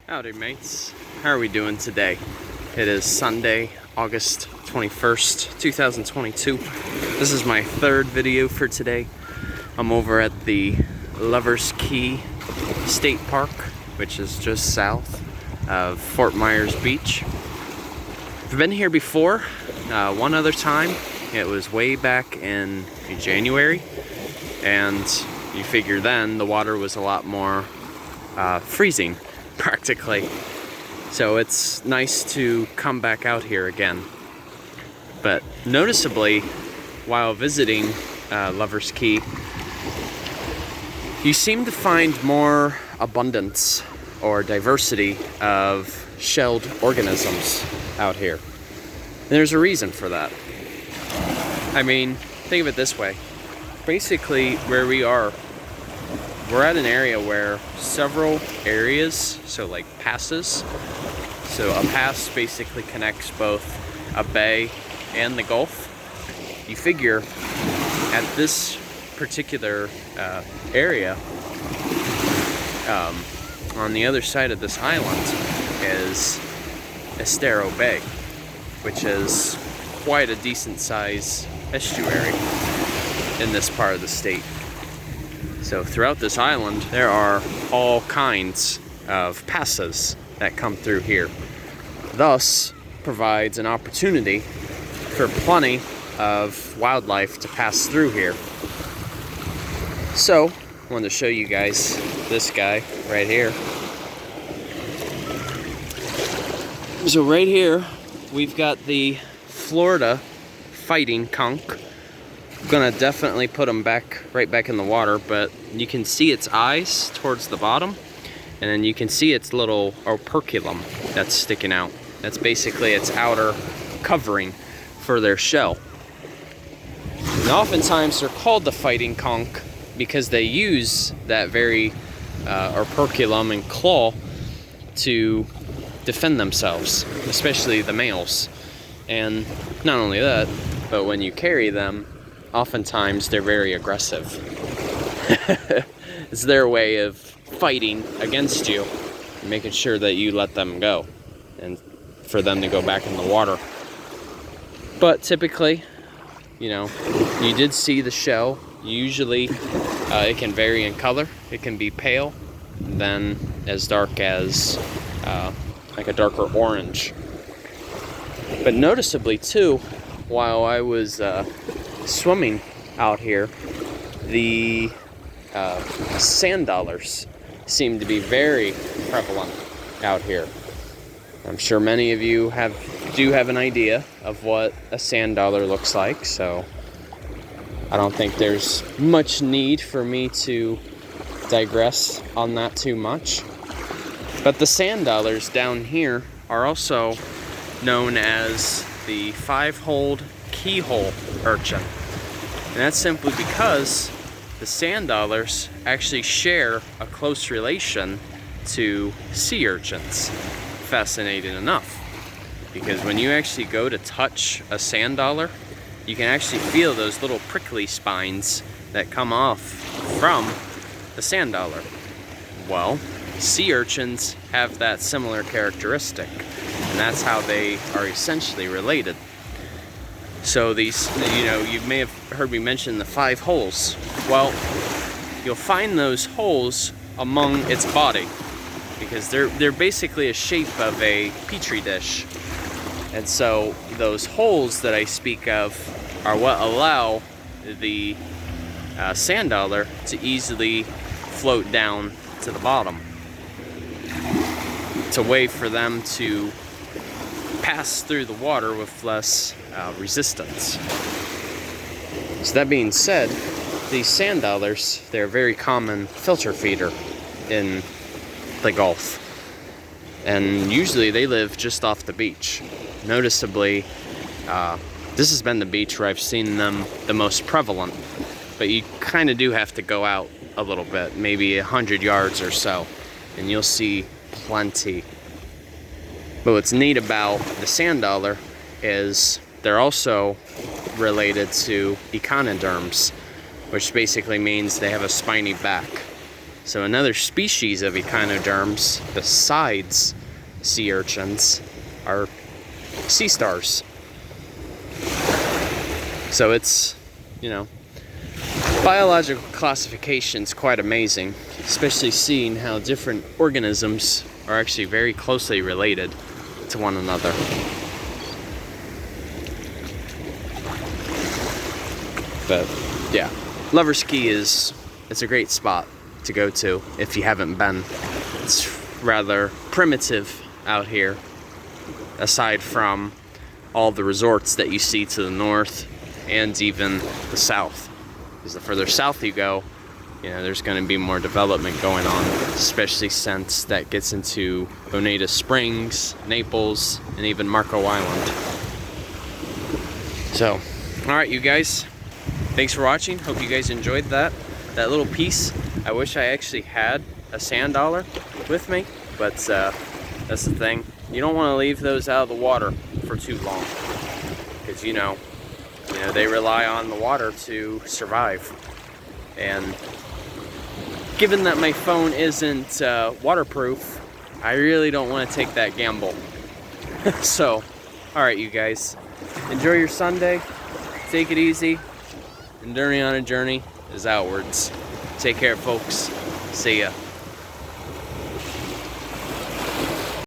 Howdy mates, how are we doing today? It is Sunday, August 21st, 2022. This is my third video for today. I'm over at the Lover's Key State Park, which is just south of Fort Myers Beach. I've been here before, one other time. It was way back in January, and you figure then the water was a lot more freezing, practically. So it's nice to come back out here again. But noticeably, while visiting Lover's Key, you seem to find more abundance or diversity of shelled organisms out here. And there's a reason for that. I mean, think of it this way. Basically, where we are, we're at an area where several areas, so like passes, so a pass basically connects both a bay and the Gulf. You figure at this particular area, on the other side of this island is Estero Bay, which is quite a decent size estuary in this part of the state. So throughout this island, there are all kinds of passes that come through here. Thus, provides an opportunity for plenty of wildlife to pass through here. So, I wanted to show you guys this guy right here. So right here, we've got the Florida Fighting Conch. I'm gonna definitely put him right back in the water, but you can see its eyes towards the bottom, and then you can see its little operculum that's sticking out. That's basically its outer covering for their shell. And oftentimes they're called the Fighting Conch because they use that very operculum and claw to defend themselves, especially the males. And not only that, but when you carry them, oftentimes they're very aggressive. It's their way of fighting against you, making sure that you let them go and for them to go back in the water. But typically, you know, you did see the shell. Usually it can vary in color. It can be pale, then as dark as like a darker orange. But noticeably too, while I was swimming out here, the sand dollars seem to be very prevalent out here. I'm sure many of you do have an idea of what a sand dollar looks like, so I don't think there's much need for me to digress on that too much. But the sand dollars down here are also known as the 5-holed keyhole urchin. And that's simply because the sand dollars actually share a close relation to sea urchins. Fascinating enough, because when you actually go to touch a sand dollar, you can actually feel those little prickly spines that come off from the sand dollar. Well, sea urchins have that similar characteristic, and that's how they are essentially related. So these, you may have heard me mention the 5 holes. Well, you'll find those holes among its body, because they're basically a shape of a petri dish. And so those holes that I speak of are what allow the sand dollar to easily float down to the bottom. It's a way for them to pass through the water with less resistance. So that being said, these sand dollars, they're a very common filter feeder in the Gulf, and usually they live just off the beach. Noticeably, this has been the beach where I've seen them the most prevalent, but you kind of do have to go out a little bit, maybe 100 yards or so, and you'll see plenty. But what's neat about the sand dollar is they're also related to echinoderms, which basically means they have a spiny back. So another species of echinoderms besides sea urchins are sea stars. So it's, you know, biological classification's quite amazing, especially seeing how different organisms are actually very closely related to one another. But yeah, Lover's Key it's a great spot to go to if you haven't been. It's rather primitive out here, aside from all the resorts that you see to the north and even the south. Because the further south you go, you know, there's going to be more development going on, especially since that gets into Bonita Springs, Naples, and even Marco Island. So, alright you guys, thanks for watching. Hope you guys enjoyed that little piece. I wish I actually had a sand dollar with me, but that's the thing. You don't want to leave those out of the water for too long, because you know they rely on the water to survive. And given that my phone isn't waterproof, I really don't want to take that gamble. So, alright you guys, enjoy your Sunday, take it easy, and Journey on a Journey is outwards. Take care folks, see ya.